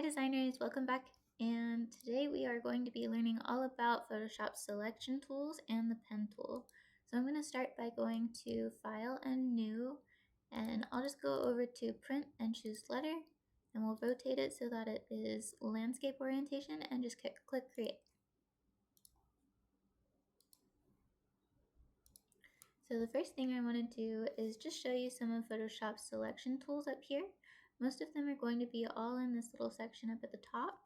designers, welcome back. And today we are going to be learning all about Photoshop selection tools and the pen tool. So I'm going to start by going to File and New, and I'll just go over to Print and choose Letter, and we'll rotate it so that it is landscape orientation and just click Create. So the first thing I want to do is just show you some of Photoshop's selection tools up here. Most of them are going to be all in this little section up at the top.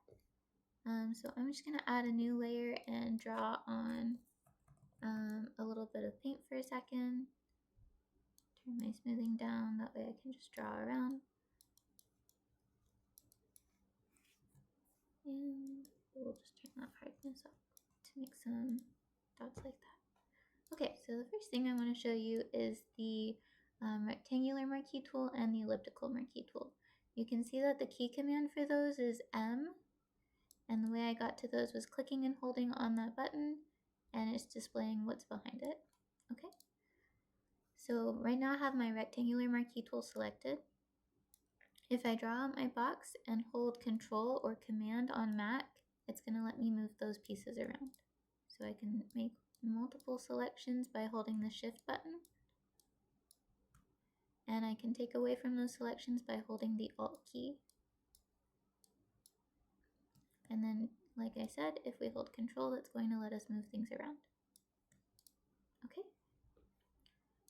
So I'm just going to add a new layer and draw on a little bit of paint for a second. Turn my smoothing down, that way I can just draw around. And we'll just turn that hardness up to make some dots like that. Okay, so the first thing I want to show you is the rectangular marquee tool and the elliptical marquee tool. You can see that the key command for those is M, and the way I got to those was clicking and holding on that button, and it's displaying what's behind it. Okay, so right now I have my rectangular marquee tool selected. If I draw out my box and hold Control or Command on Mac, it's going to let me move those pieces around. So I can make multiple selections by holding the Shift button, and I can take away from those selections by holding the Alt key. And then, like I said, if we hold Control, it's going to let us move things around. Okay.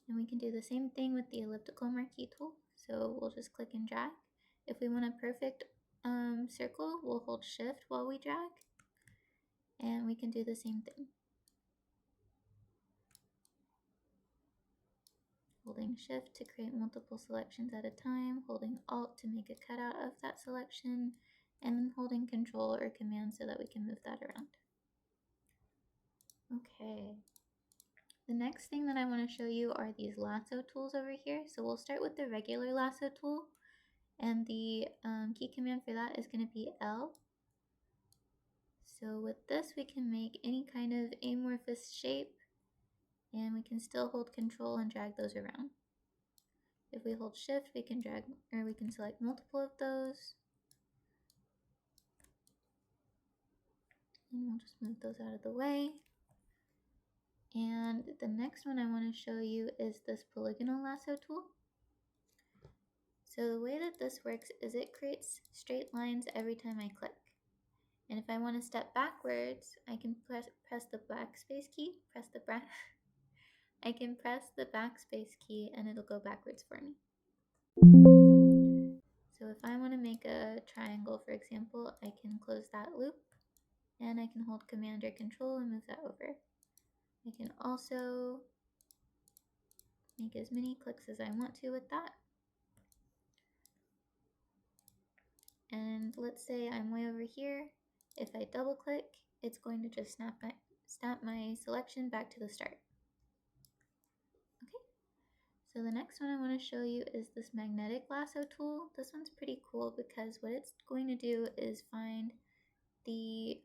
And we can do the same thing with the elliptical marquee tool. So we'll just click and drag. If we want a perfect circle, we'll hold Shift while we drag. And we can do the same thing. Holding Shift to create multiple selections at a time, holding Alt to make a cutout of that selection, and then holding Control or Command so that we can move that around. Okay. The next thing that I want to show you are these lasso tools over here. So we'll start with the regular lasso tool, and the key command for that is going to be L. So with this we can make any kind of amorphous shape, and we can still hold Control and drag those around. If we hold Shift, we can drag, or we can select multiple of those. And we'll just move those out of the way. And the next one I want to show you is this polygonal lasso tool. So the way that this works is it creates straight lines every time I click. And if I want to step backwards, I can press the backspace key, I can press the backspace key and it'll go backwards for me. So if I want to make a triangle, for example, I can close that loop and I can hold Command or Control and move that over. I can also make as many clicks as I want to with that. And let's say I'm way over here. If I double click, it's going to just snap my selection back to the start. Okay, so the next one I want to show you is this magnetic lasso tool. This one's pretty cool because what it's going to do is find the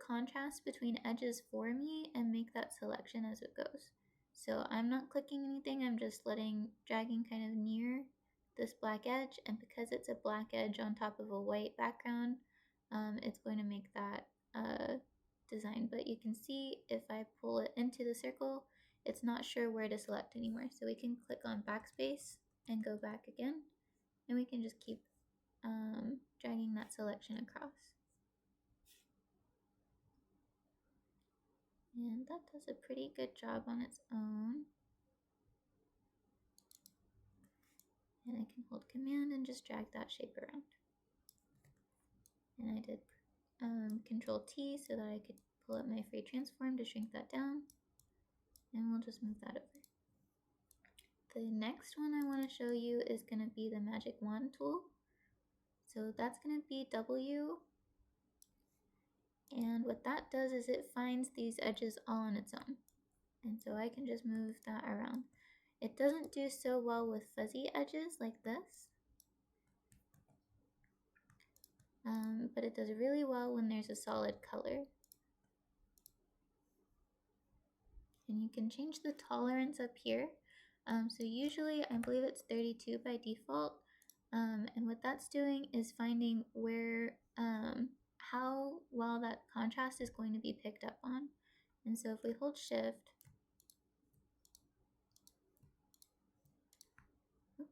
contrast between edges for me and make that selection as it goes. So I'm not clicking anything, I'm just dragging kind of near this black edge, and because it's a black edge on top of a white background, it's going to make that design. But you can see if I pull it into the circle, it's not sure where to select anymore. So we can click on backspace and go back again, and we can just keep dragging that selection across. And that does a pretty good job on its own. And I can hold Command and just drag that shape around. And I did Control T so that I could pull up my free transform to shrink that down. And we'll just move that over. The next one I want to show you is going to be the Magic Wand tool. So that's going to be W. And what that does is it finds these edges all on its own. And so I can just move that around. It doesn't do so well with fuzzy edges like this. But it does really well when there's a solid color. And you can change the tolerance up here. So usually I believe it's 32 by default, And what that's doing is finding where, how well that contrast is going to be picked up on. And so if we hold shift, oops,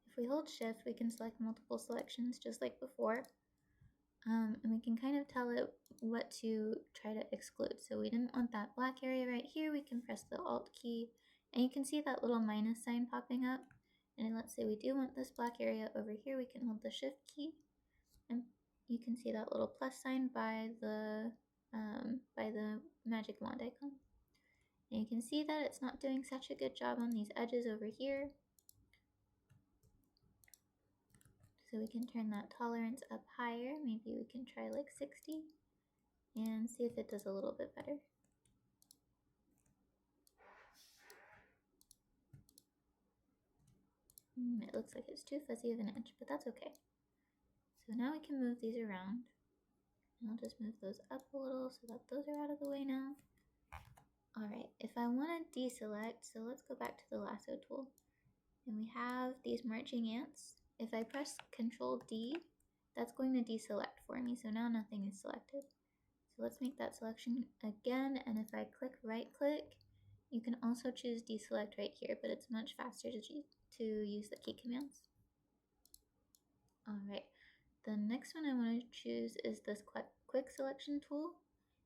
if we hold shift, we can select multiple selections just like before. And we can kind of tell it what to try to exclude. So we didn't want that black area right here. We can press the Alt key and you can see that little minus sign popping up. And let's say we do want this black area over here, we can hold the shift key and you can see that little plus sign by the magic wand icon. And you can see that it's not doing such a good job on these edges over here. So we can turn that tolerance up higher. Maybe we can try like 60 and see if it does a little bit better. It looks like it's too fuzzy of an edge, but that's okay. So now we can move these around. And I'll just move those up a little so that those are out of the way now. Alright, if I want to deselect, so let's go back to the lasso tool. And we have these marching ants. If I press Control D, that's going to deselect for me, so now nothing is selected. So let's make that selection again, and if I click right click, you can also choose deselect right here, but it's much faster to use the key commands. Alright, the next one I want to choose is this quick selection tool.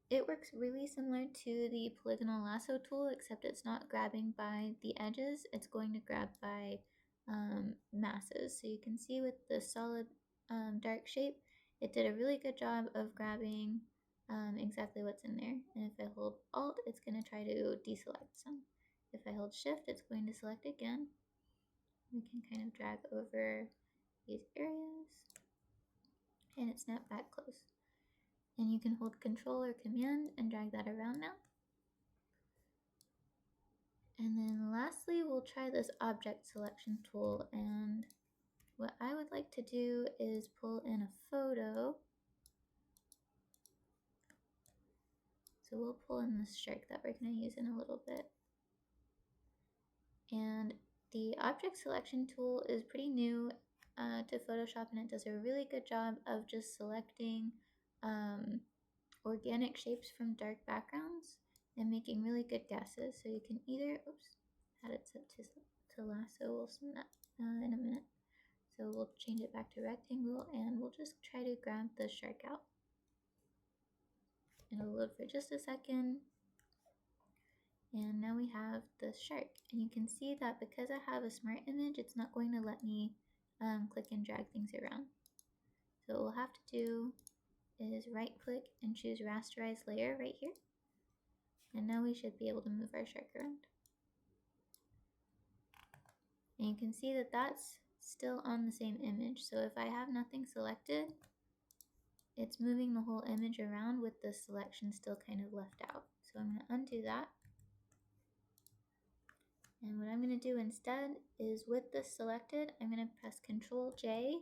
It works really similar to the polygonal lasso tool, except it's not grabbing by the edges, it's going to grab by masses. So you can see with the solid dark shape, it did a really good job of grabbing exactly what's in there. And if I hold Alt, it's going to try to deselect some. If I hold Shift, it's going to select again. We can kind of drag over these areas and it snapped back close. And you can hold Control or Command and drag that around now. And then lastly, we'll try this object selection tool. And what I would like to do is pull in a photo. So we'll pull in this shark that we're going to use in a little bit. And the object selection tool is pretty new to Photoshop, and it does a really good job of just selecting organic shapes from dark backgrounds and making really good guesses. So you can either, oops, had it set to lasso, we'll send that in a minute. So we'll change it back to rectangle and we'll just try to grab the shark out. It'll load for just a second. And now we have the shark. And you can see that because I have a smart image, it's not going to let me click and drag things around. So what we'll have to do is right click and choose rasterize layer right here. And now we should be able to move our shark around. And you can see that that's still on the same image. So if I have nothing selected, it's moving the whole image around with the selection still kind of left out. So I'm going to undo that. And what I'm going to do instead is with this selected, I'm going to press Control J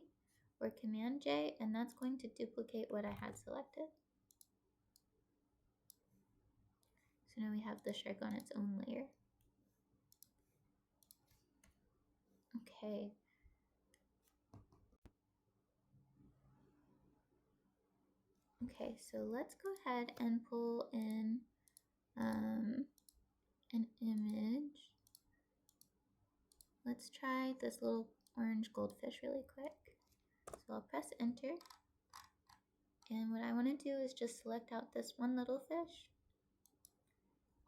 or Command J, and that's going to duplicate what I had selected. So now we have the shark on its own layer. Okay. Okay, so let's go ahead and pull in an image. Let's try this little orange goldfish really quick. So I'll press enter. And what I want to do is just select out this one little fish.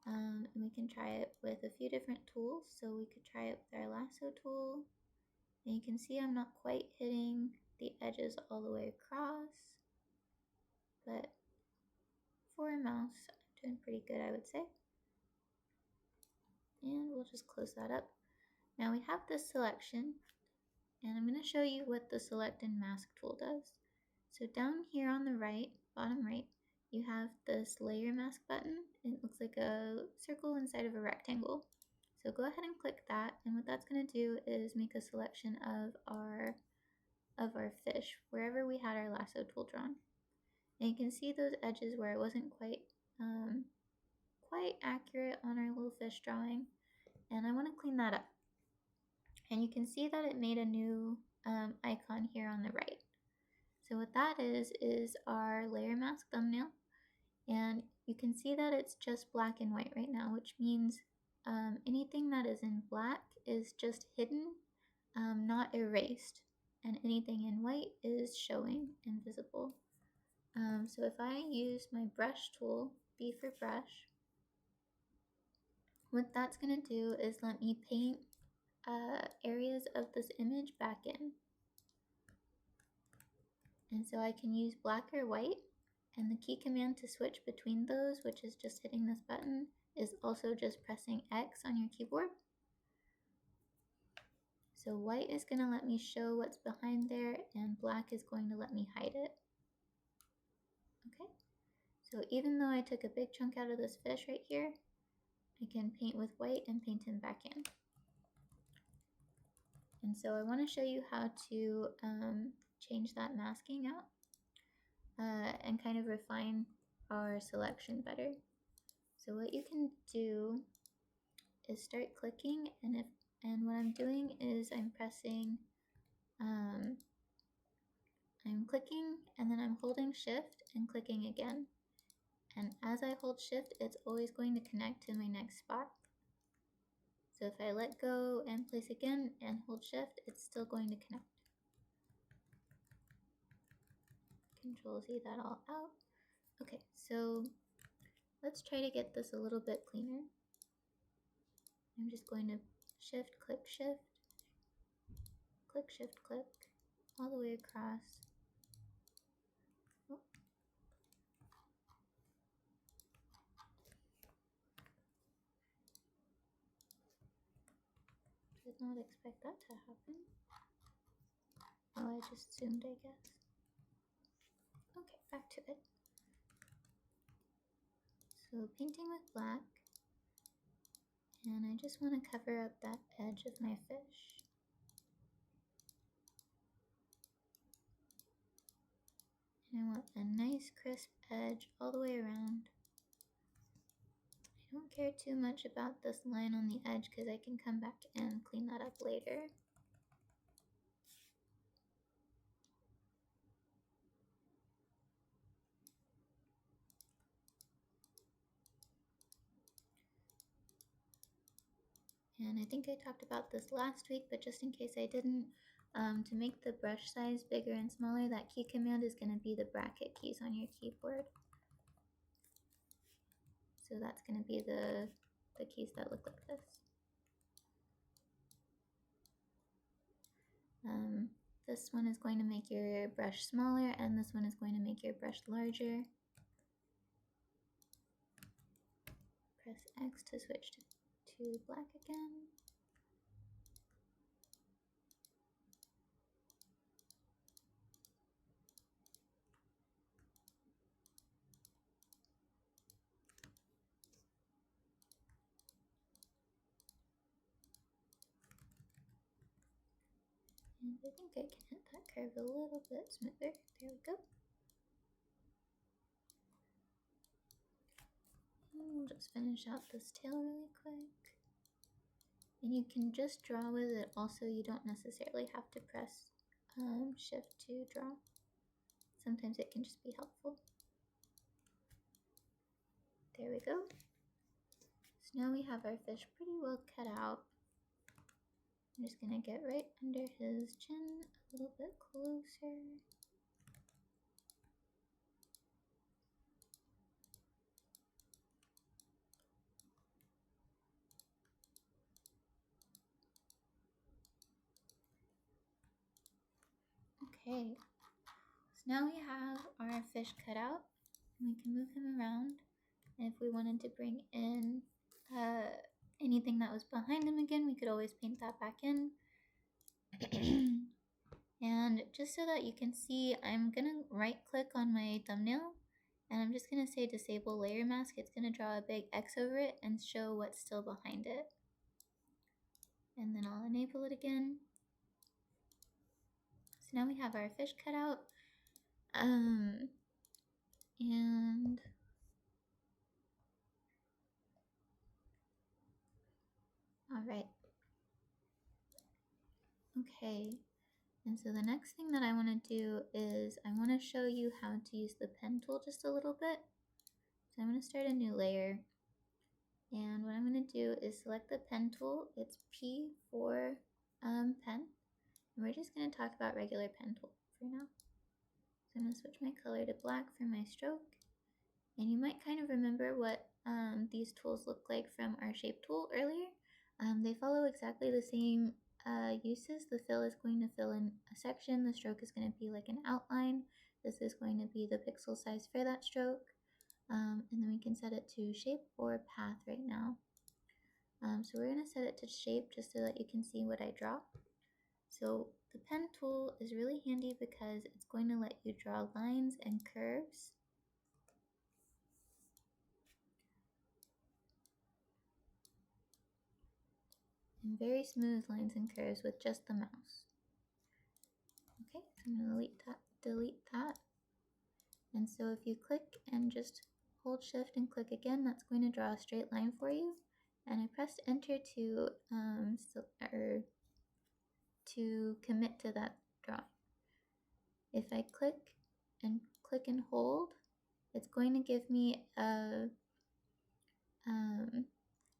And we can try it with a few different tools. So we could try it with our lasso tool. And you can see I'm not quite hitting the edges all the way across. But for a mouse, I'm doing pretty good, I would say. And we'll just close that up. Now we have this selection, and I'm going to show you what the select and mask tool does. So down here on the right, bottom right, you have this layer mask button. It looks like a circle inside of a rectangle. So go ahead and click that, and what that's going to do is make a selection of our fish wherever we had our lasso tool drawn. And you can see those edges where it wasn't quite accurate on our little fish drawing, and I want to clean that up. And you can see that it made a new icon here on the right. So what that is our layer mask thumbnail, and you can see that it's just black and white right now, which means anything that is in black is just hidden, not erased, and anything in white is showing and visible. So if I use my brush tool, B for brush, what that's going to do is let me paint areas of this image back in. And so I can use black or white, and the key command to switch between those, which is just hitting this button, is also just pressing X on your keyboard. So white is going to let me show what's behind there, and black is going to let me hide it. Okay, so even though I took a big chunk out of this fish right here, I can paint with white and paint him back in. And so I want to show you how to change that masking out and kind of refine our selection better. So what you can do is start clicking, and what I'm doing is I'm pressing, I'm clicking, and then I'm holding shift and clicking again. And as I hold shift, it's always going to connect to my next spot. So if I let go and place again and hold shift, it's still going to connect. Control Z that all out. Okay, so let's try to get this a little bit cleaner. I'm just going to shift, click, click, all the way across. Oh. Did not expect that to happen. Oh, I just zoomed, I guess. Okay, back to it. So painting with black, and I just want to cover up that edge of my fish. And I want a nice crisp edge all the way around. I don't care too much about this line on the edge because I can come back and clean that up later. And I think I talked about this last week, but just in case I didn't, to make the brush size bigger and smaller, that key command is going to be the bracket keys on your keyboard. So that's going to be the keys that look like this. This one is going to make your brush smaller, and this one is going to make your brush larger. Press X to switch to black again. And I think I can hit that curve a little bit smoother. There we go. And we'll just finish out this tail really quick. And you can just draw with it also. You don't necessarily have to press shift to draw. Sometimes it can just be helpful. There we go. So now we have our fish pretty well cut out. I'm just gonna get right under his chin a little bit closer. Okay, so now we have our fish cut out, and we can move him around. And if we wanted to bring in anything that was behind him again, we could always paint that back in. And just so that you can see, I'm gonna right click on my thumbnail, and I'm just gonna say disable layer mask. It's gonna draw a big X over it and show what's still behind it. And then I'll enable it again. So now we have our fish cut out. And all right. Okay, And so the next thing that I want to do is I want to show you how to use the pen tool just a little bit. So I'm going to start a new layer. And what I'm going to do is select the pen tool. It's P for pen. And we're just going to talk about regular pen tool for now. So I'm going to switch my color to black for my stroke. And you might kind of remember what these tools look like from our shape tool earlier. They follow exactly the same uses. The fill is going to fill in a section. The stroke is going to be like an outline. This is going to be the pixel size for that stroke. And then we can set it to shape or path right now. So we're going to set it to shape just so that you can see what I draw. So the pen tool is really handy because it's going to let you draw lines and curves. And very smooth lines and curves with just the mouse. Okay, so I'm going to delete that. And so if you click and just hold shift and click again, that's going to draw a straight line for you. And I pressed enter to commit to that drawing. If I click and hold, it's going to give me a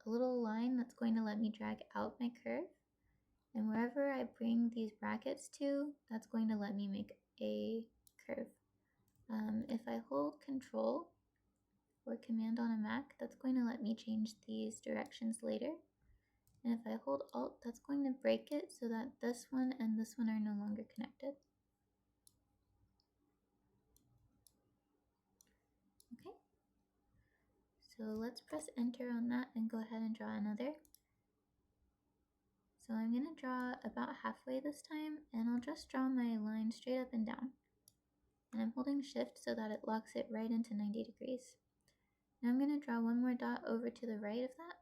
little line that's going to let me drag out my curve. And wherever I bring these brackets to, that's going to let me make a curve. If I hold Control or Command on a Mac, that's going to let me change these directions later. And if I hold Alt, that's going to break it so that this one and this one are no longer connected. Okay, so let's press Enter on that and go ahead and draw another. So I'm going to draw about halfway this time, and I'll just draw my line straight up and down. And I'm holding shift so that it locks it right into 90 degrees. Now I'm going to draw one more dot over to the right of that,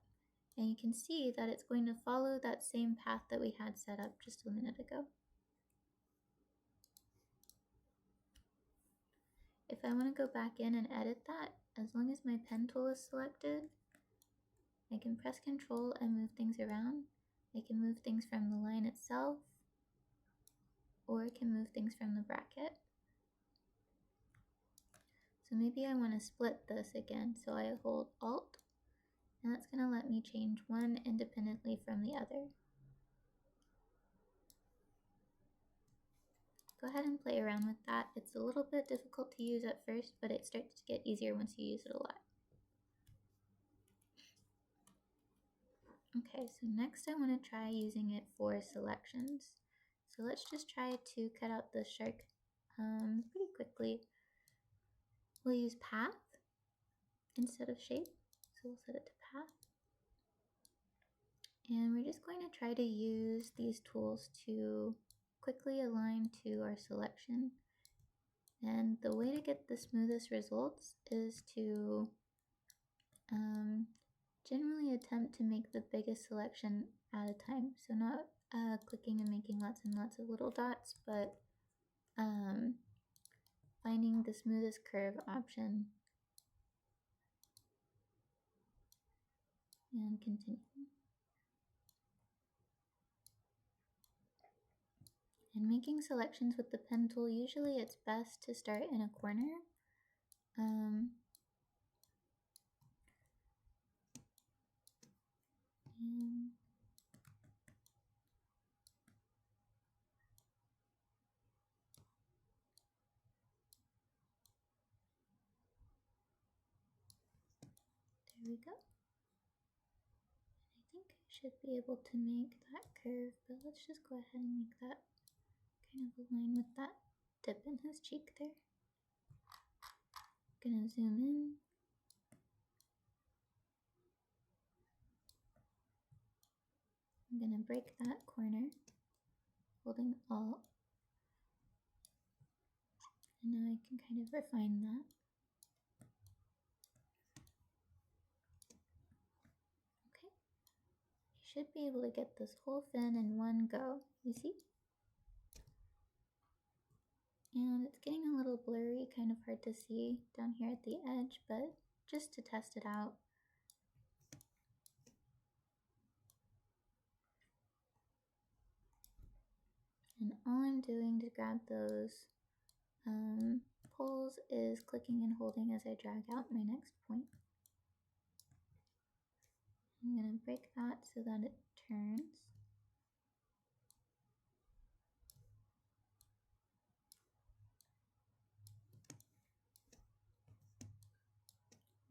and you can see that it's going to follow that same path that we had set up just a minute ago. If I want to go back in and edit that, as long as my pen tool is selected, I can press Control and move things around. I can move things from the line itself, or I can move things from the bracket. So maybe I want to split this again, so I hold Alt, and that's going to let me change one independently from the other. Go ahead and play around with that. It's a little bit difficult to use at first, but it starts to get easier once you use it a lot. Okay, so next I want to try using it for selections. So let's just try to cut out the shark pretty quickly. We'll use path instead of shape, so we'll set it to path. And we're just going to try to use these tools to quickly align to our selection. And the way to get the smoothest results is to generally attempt to make the biggest selection at a time. So not clicking and making lots and lots of little dots, but finding the smoothest curve option and continue. And making selections with the pen tool, usually it's best to start in a corner. And there we go. I think I should be able to make that curve, but let's just go ahead and make that kind of align with that dip in his cheek there. Gonna zoom in. I'm gonna break that corner, holding Alt, and now I can kind of refine that. Okay, you should be able to get this whole fin in one go, you see? And it's getting a little blurry, kind of hard to see down here at the edge, but just to test it out. And all I'm doing to grab those poles is clicking and holding as I drag out my next point. I'm going to break that so that it turns.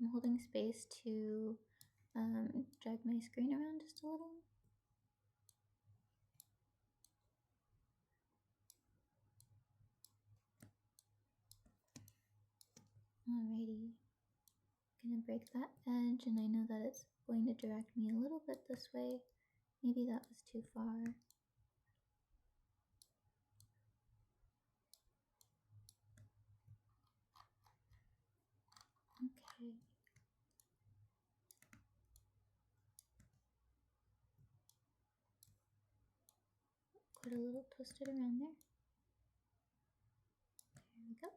I'm holding space to drag my screen around just a little. Alrighty, gonna break that edge, and I know that it's going to direct me a little bit this way. Maybe that was too far. Okay. Put a little twisted around there. There we go.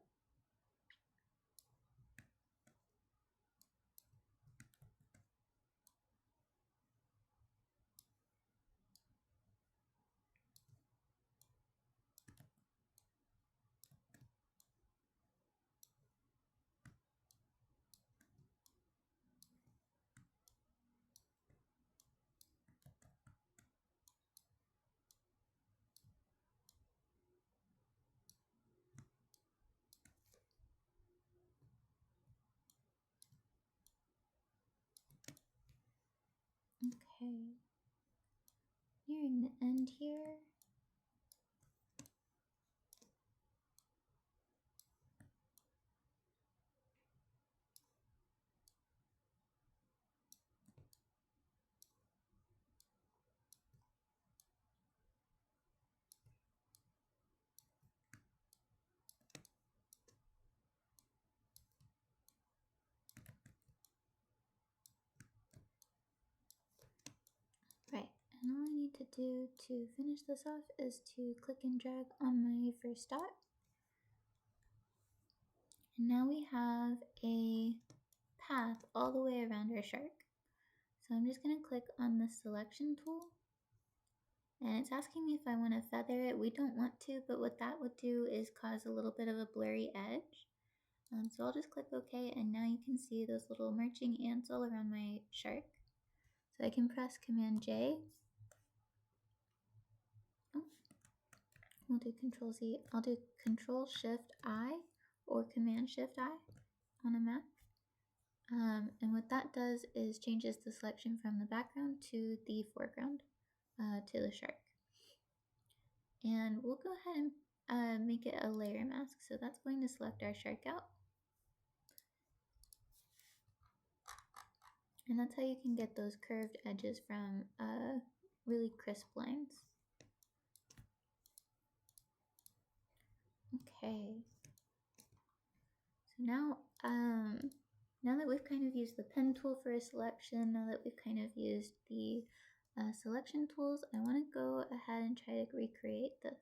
Okay. Nearing the end here. Right, and all I need to do to finish this off is to click and drag on my first dot. And now we have a path all the way around our shark. So I'm just going to click on the selection tool, and it's asking me if I want to feather it. We don't want to, but what that would do is cause a little bit of a blurry edge. So I'll just click OK, and now you can see those little marching ants all around my shark. So I can press Command J. Oh, we'll do Control Z. I'll do Control Shift I or Command Shift I on a Mac. And what that does is changes the selection from the background to the foreground, to the shark. And we'll go ahead and make it a layer mask. So that's going to select our shark out. And that's how you can get those curved edges from really crisp lines. Okay. So now, now that we've kind of used the pen tool for a selection, now that we've kind of used the selection tools, I want to go ahead and try to recreate this.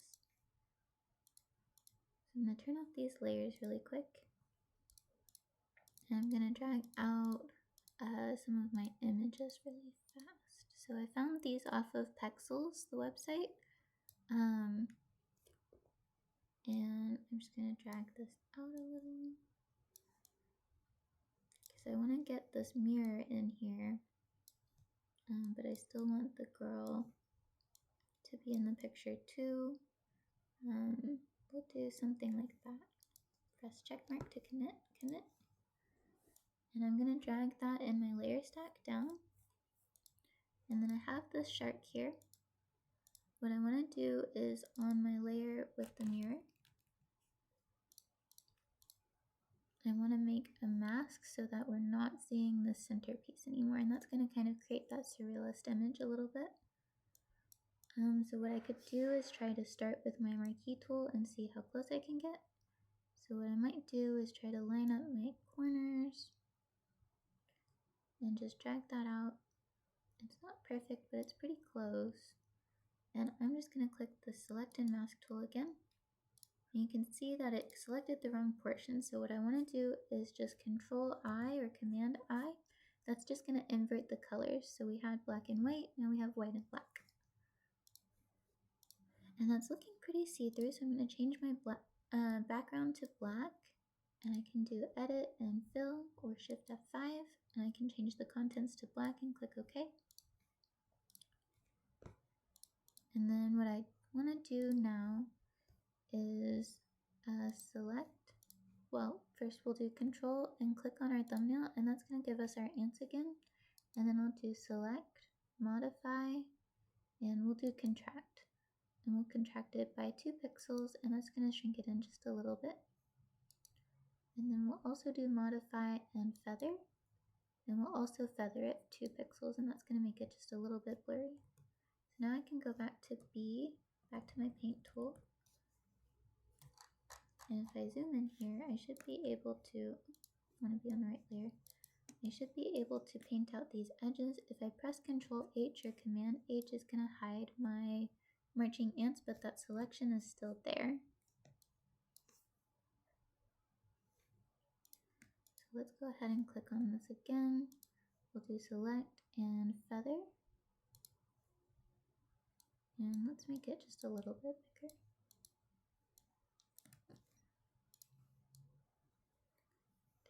So I'm going to turn off these layers really quick. And I'm going to drag out some of my images really fast. So I found these off of Pexels, the website. And I'm just going to drag this out a little. Because I want to get this mirror in here. But I still want the girl to be in the picture too. We'll do something like that. Press check mark to commit. And I'm going to drag that in my layer stack down. And then I have this shark here. What I want to do is on my layer with the mirror, I want to make a mask so that we're not seeing the centerpiece anymore. And that's going to kind of create that surrealist image a little bit. So what I could do is try to start with my marquee tool and see how close I can get. So what I might do is try to line up my corners and just drag that out. It's not perfect, but it's pretty close. And I'm just going to click the select and mask tool again. And you can see that it selected the wrong portion. So what I want to do is just Control I or Command I. That's just going to invert the colors. So we had black and white, now we have white and black. And that's looking pretty see-through, so I'm going to change my background to black, and I can do edit and fill or shift F5, and I can change the contents to black and click OK. And then what I want to do now is select, well, first we'll do control and click on our thumbnail, and that's going to give us our ants again. And then we'll do select, modify, and we'll do contract. And we'll contract it by 2 pixels, and that's going to shrink it in just a little bit. And then we'll also do modify and feather, and we'll also feather it 2 pixels, and that's going to make it just a little bit blurry. So now I can go back to B, back to my paint tool, and if I zoom in here, I should be able to, I want to be on the right layer, I should be able to paint out these edges. If I press Control H or Command H, it's going to hide my marching ants, but that selection is still there. So let's go ahead and click on this again. We'll do select and feather. And let's make it just a little bit bigger.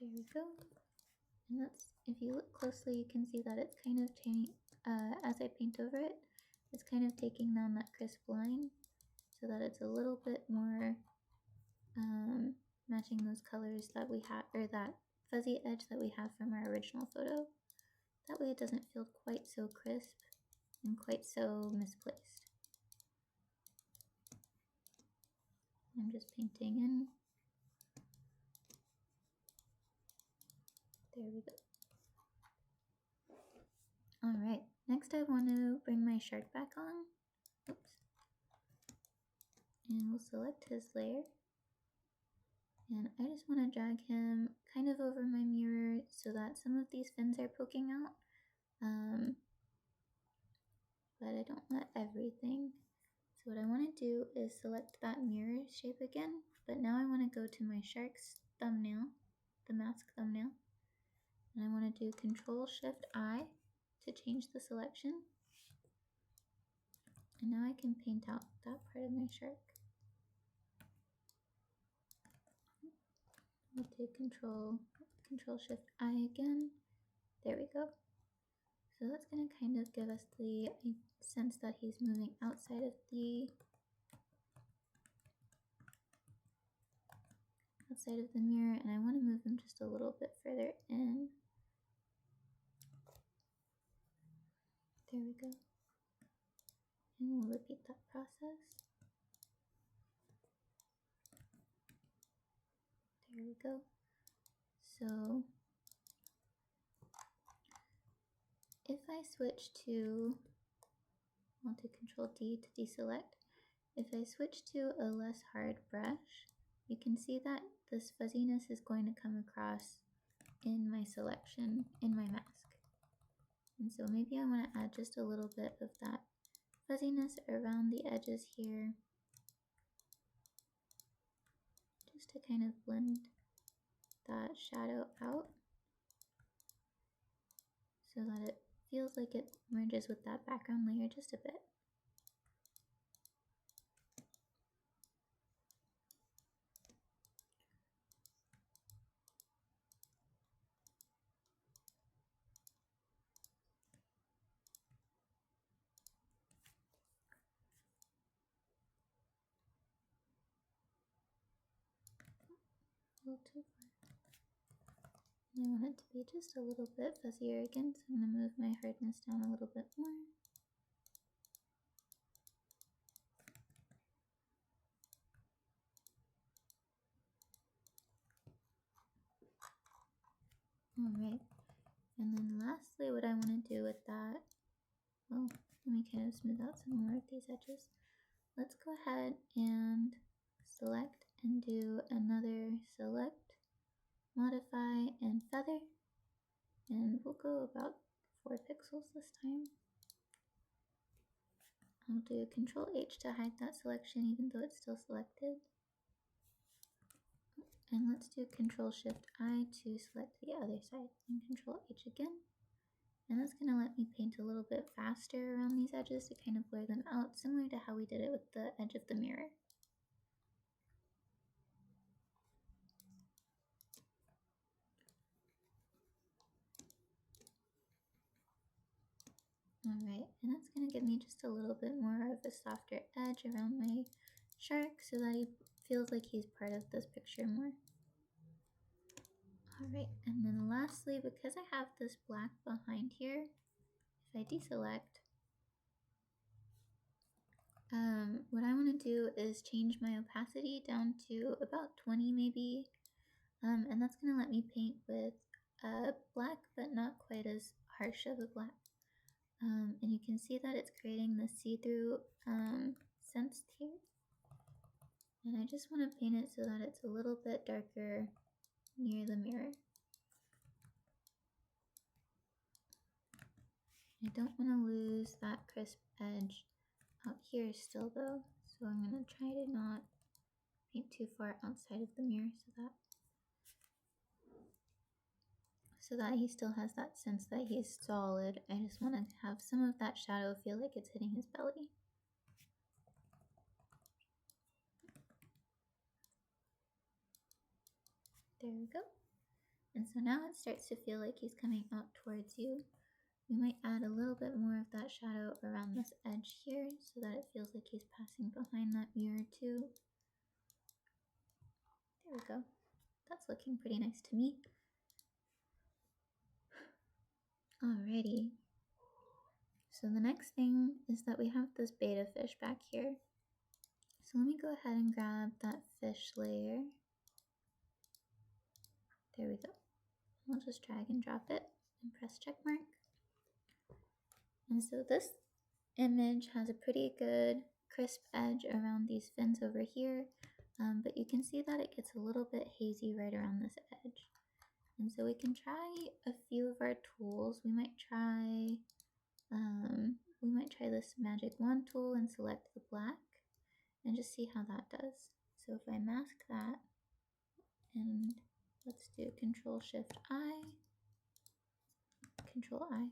There we go. And that's, if you look closely, you can see that it's kind of changing, as I paint over it, it's kind of taking down that crisp line so that it's a little bit more matching those colors that we have, or that fuzzy edge that we have from our original photo. That way it doesn't feel quite so crisp and quite so misplaced. I'm just painting in. There we go. Alright, next I want to bring my shark back on. Oops. And we'll select his layer. And I just want to drag him kind of over my mirror so that some of these fins are poking out. But I don't want everything. So what I want to do is select that mirror shape again, but now I want to go to my shark's thumbnail, the mask thumbnail, and I want to do Control Shift I to change the selection. And now I can paint out that part of my shark. We'll do Control Shift I again. There we go. So that's going to kind of give us the sense that he's moving outside of the mirror, and I want to move him just a little bit further in. There we go. And we'll repeat that process. There we go. So if I switch to, I'll do Control D to deselect. If I switch to a less hard brush, you can see that this fuzziness is going to come across in my selection, in my mask. And so maybe I want to add just a little bit of that fuzziness around the edges here, just to kind of blend that shadow out so that it feels like it merges with that background layer just a bit. A little too far. I want it to be just a little bit fuzzier again, so I'm going to move my hardness down a little bit more. Alright, and then lastly what I want to do with that, well, let me kind of smooth out some more of these edges. Let's go ahead and select and do another select, modify, and feather. And we'll go about 4 pixels this time. I'll do Control H to hide that selection even though it's still selected. And let's do Control Shift I to select the other side, and Control H again. And that's going to let me paint a little bit faster around these edges to kind of blur them out, similar to how we did it with the edge of the mirror. Alright, and that's going to give me just a little bit more of a softer edge around my shark so that he feels like he's part of this picture more. Alright, and then lastly, because I have this black behind here, if I deselect, what I want to do is change my opacity down to about 20 maybe, and that's going to let me paint with black but not quite as harsh of a black. And you can see that it's creating the see-through sense here. And I just want to paint it so that it's a little bit darker near the mirror. I don't want to lose that crisp edge out here still though, so I'm going to try to not paint too far outside of the mirror so that he still has that sense that he's solid. I just want to have some of that shadow feel like it's hitting his belly. There we go. And so now it starts to feel like he's coming out towards you. We might add a little bit more of that shadow around this edge here so that it feels like he's passing behind that mirror too. There we go. That's looking pretty nice to me. Alrighty. So the next thing is that we have this betta fish back here. So let me go ahead and grab that fish layer. There we go. I'll just drag and drop it and press check mark. And so this image has a pretty good crisp edge around these fins over here, but you can see that it gets a little bit hazy right around this edge. And so we can try a few of our tools. We might try this magic wand tool and select the black and just see how that does. So if I mask that, and let's do Control Shift I, Control I.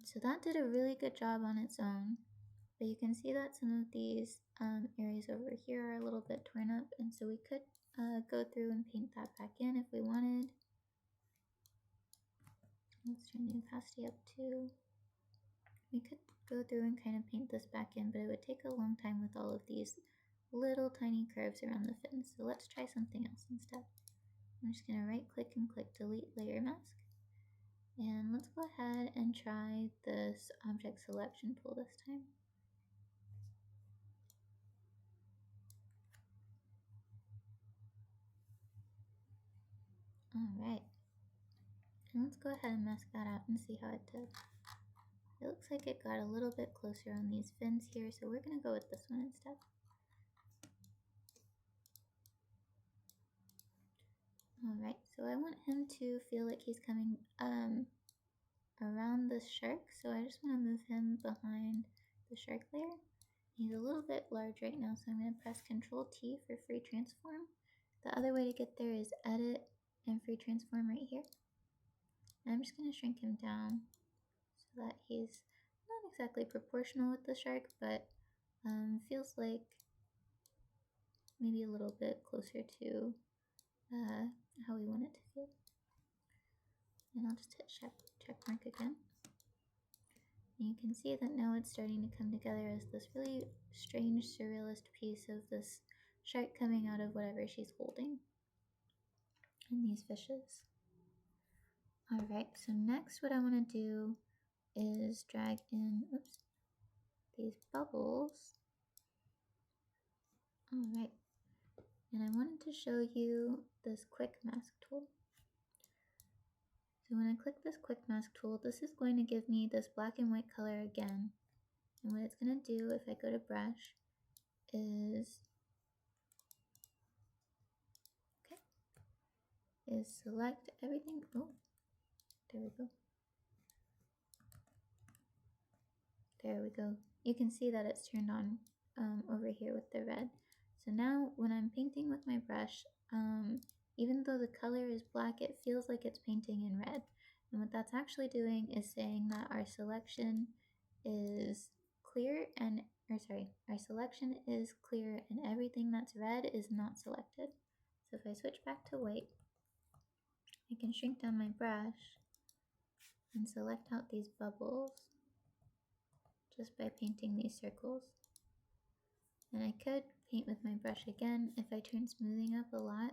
So that did a really good job on its own, but you can see that some of these areas over here are a little bit torn up, and so we could go through and paint that back in if we wanted. Let's turn the opacity up too. We could go through and kind of paint this back in, but it would take a long time with all of these little tiny curves around the fins. So let's try something else instead. I'm just going to right click and click delete layer mask. And let's go ahead and try this object selection tool this time. Alright. And let's go ahead and mask that out and see how it did. It looks like it got a little bit closer on these fins here, so we're going to go with this one instead. Alright, so I want him to feel like he's coming around this shark, so I just want to move him behind the shark layer. He's a little bit large right now, so I'm going to press Control T for free transform. The other way to get there is edit and free transform right here. And I'm just going to shrink him down so that he's not exactly proportional with the shark, but feels like maybe a little bit closer to how we want it to feel. And I'll just hit check mark again. And you can see that now it's starting to come together as this really strange surrealist piece of this shark coming out of whatever she's holding and these fishes. Alright, so next what I want to do is drag in these bubbles. Alright, and I wanted to show you this quick mask tool. So when I click this quick mask tool, this is going to give me this black and white color again. And what it's going to do if I go to brush is select everything. Oh, there we go. There we go. You can see that it's turned on over here with the red. So now when I'm painting with my brush, even though the color is black, it feels like it's painting in red. And what that's actually doing is saying that our selection is clear and, our selection is clear and everything that's red is not selected. So if I switch back to white, I can shrink down my brush and select out these bubbles just by painting these circles. And I could paint with my brush again. If I turn smoothing up a lot,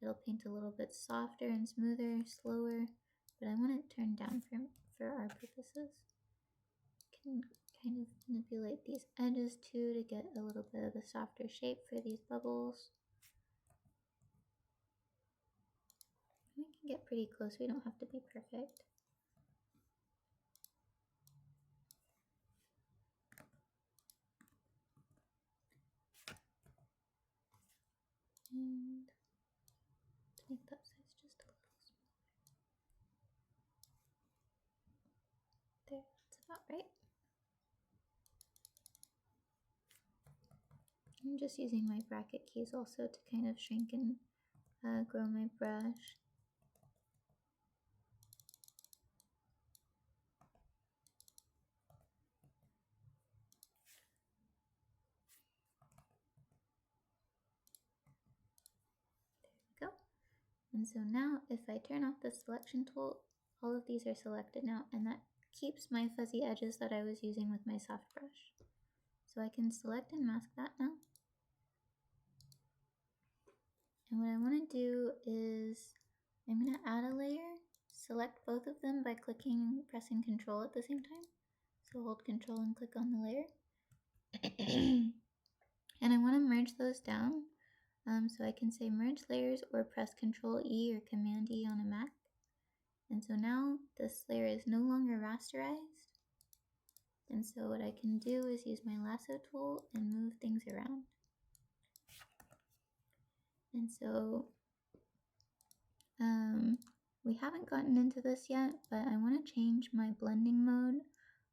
it'll paint a little bit softer and smoother, slower, but I want it turned down for our purposes. Can kind of manipulate these edges too to get a little bit of a softer shape for these bubbles. We can get pretty close, we don't have to be perfect. And make that size just a little smaller. There, that's about right. I'm just using my bracket keys also to kind of shrink and grow my brush. There we go. And so now if I turn off the selection tool, all of these are selected now, and that keeps my fuzzy edges that I was using with my soft brush. So I can select and mask that now. And what I want to do is I'm going to add a layer, select both of them by pressing Control at the same time. So hold Control and click on the layer. And I want to merge those down. So I can say merge layers or press Control E or Command E on a Mac. And so now this layer is no longer rasterized. And so what I can do is use my lasso tool and move things around. And so we haven't gotten into this yet, but I want to change my blending mode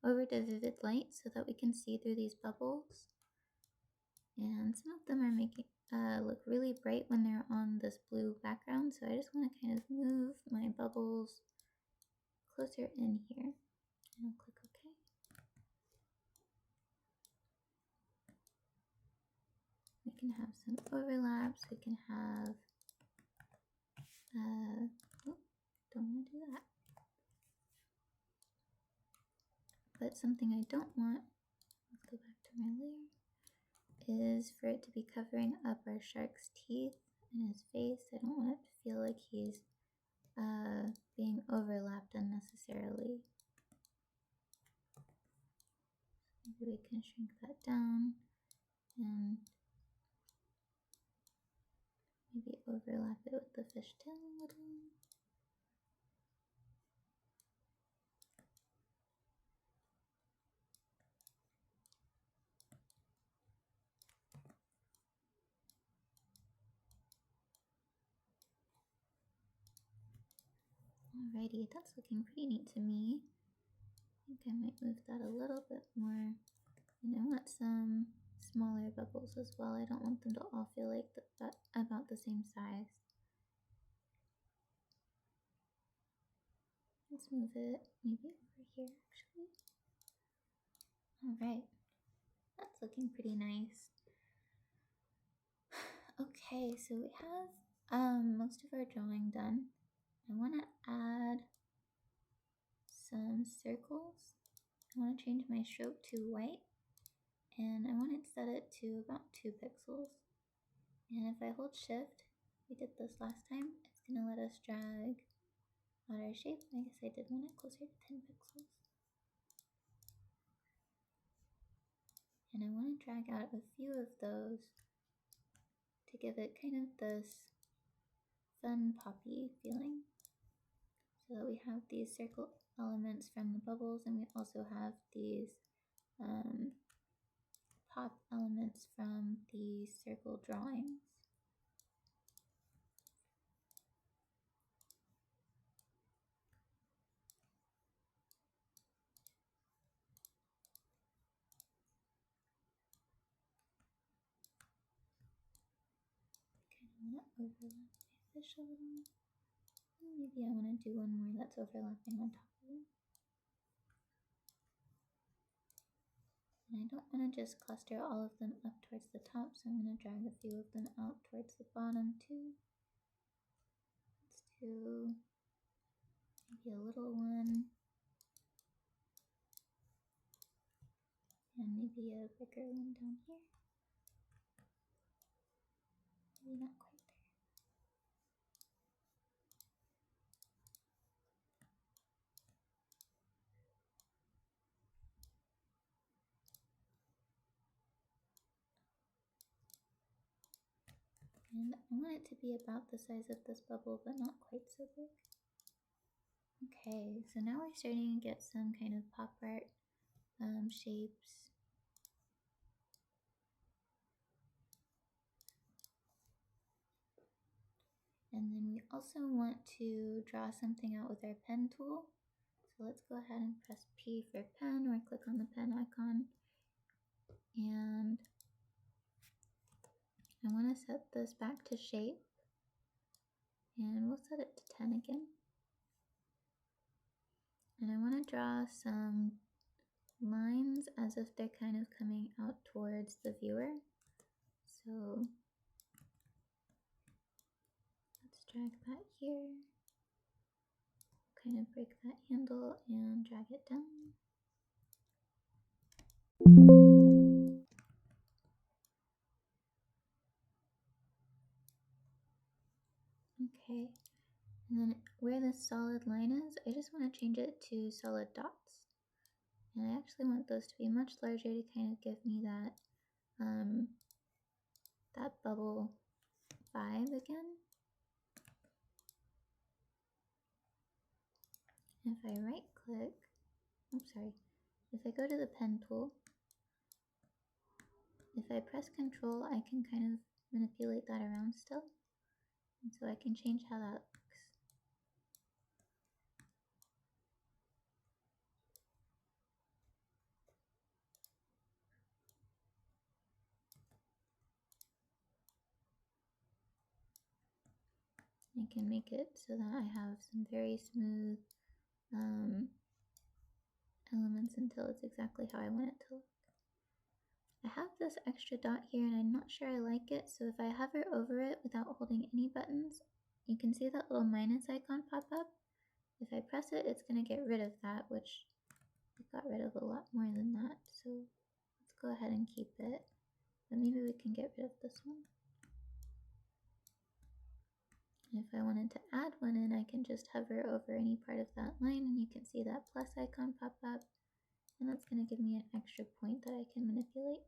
over to vivid light so that we can see through these bubbles. And some of them are making look really bright when they're on this blue background, so I just want to kind of move my bubbles closer in here. And I'll click OK. We can have some overlaps, we can have don't want to do that. But something I don't want, let's go back to my layer, is for it to be covering up our shark's teeth and his face. I don't want it to feel like he's being overlapped unnecessarily. Maybe we can shrink that down and maybe overlap it with the fishtail a little. Alrighty, that's looking pretty neat to me. I think I might move that a little bit more. And I want some smaller bubbles as well. I don't want them to all feel like about the same size. Let's move it maybe over here actually. Alright, that's looking pretty nice. Okay, so we have most of our drawing done. I want to add some circles. I want to change my stroke to white, and I want to set it to about 2 pixels. And if I hold shift, we did this last time, it's going to let us drag out our shape. I guess I did want it closer to 10 pixels. And I want to drag out a few of those to give it kind of this fun poppy feeling. So that we have these circle elements from the bubbles, and we also have these pop elements from the circle drawings. Kind of want to overlap my fish a little. Maybe I want to do one more that's overlapping on top of it. And I don't want to just cluster all of them up towards the top, so I'm going to drag a few of them out towards the bottom too. Let's do maybe a little one, and maybe a bigger one down here. Maybe not quite there. And I want it to be about the size of this bubble, but not quite so big. Okay, so now we're starting to get some kind of pop art shapes. And then we also want to draw something out with our pen tool. So let's go ahead and press P for pen, or click on the pen icon. And I want to set this back to shape. And we'll set it to 10 again. And I want to draw some lines as if they're kind of coming out towards the viewer. So let's drag that here, kind of break that handle and drag it down. Okay, and then where the solid line is, I just want to change it to solid dots. And I actually want those to be much larger to kind of give me that that bubble vibe again. If I right click, if I go to the pen tool, if I press Control, I can kind of manipulate that around still. And so I can change how that looks. I can make it so that I have some very smooth elements until it's exactly how I want it to look. I have this extra dot here and I'm not sure I like it, so if I hover over it without holding any buttons, you can see that little minus icon pop up. If I press it, it's going to get rid of that, which it got rid of a lot more than that, so let's go ahead and keep it. But maybe we can get rid of this one. And if I wanted to add one in, I can just hover over any part of that line and you can see that plus icon pop up, and that's going to give me an extra point that I can manipulate.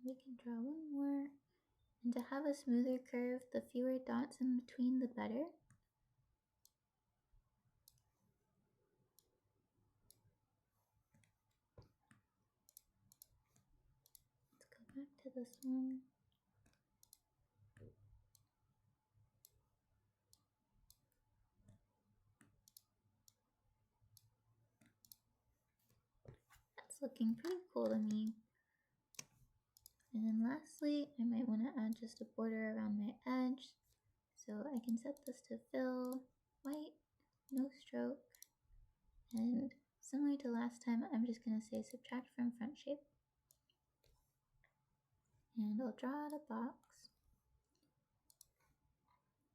We can draw one more, and to have a smoother curve, the fewer dots in between the better. Let's go back to this one. That's looking pretty cool to me. And then lastly, I might want to add just a border around my edge. So I can set this to fill, white, no stroke, and similar to last time, I'm just going to say subtract from front shape. And I'll draw out a box.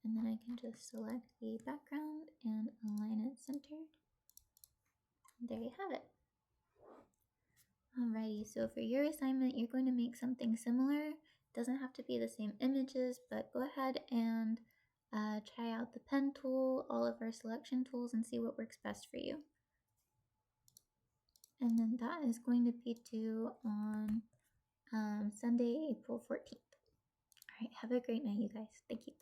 And then I can just select the background and align it centered. And there you have it. Alrighty, so for your assignment, you're going to make something similar. It doesn't have to be the same images, but go ahead and try out the pen tool, all of our selection tools, and see what works best for you. And then that is going to be due on Sunday, April 14th. All right, have a great night, you guys. Thank you.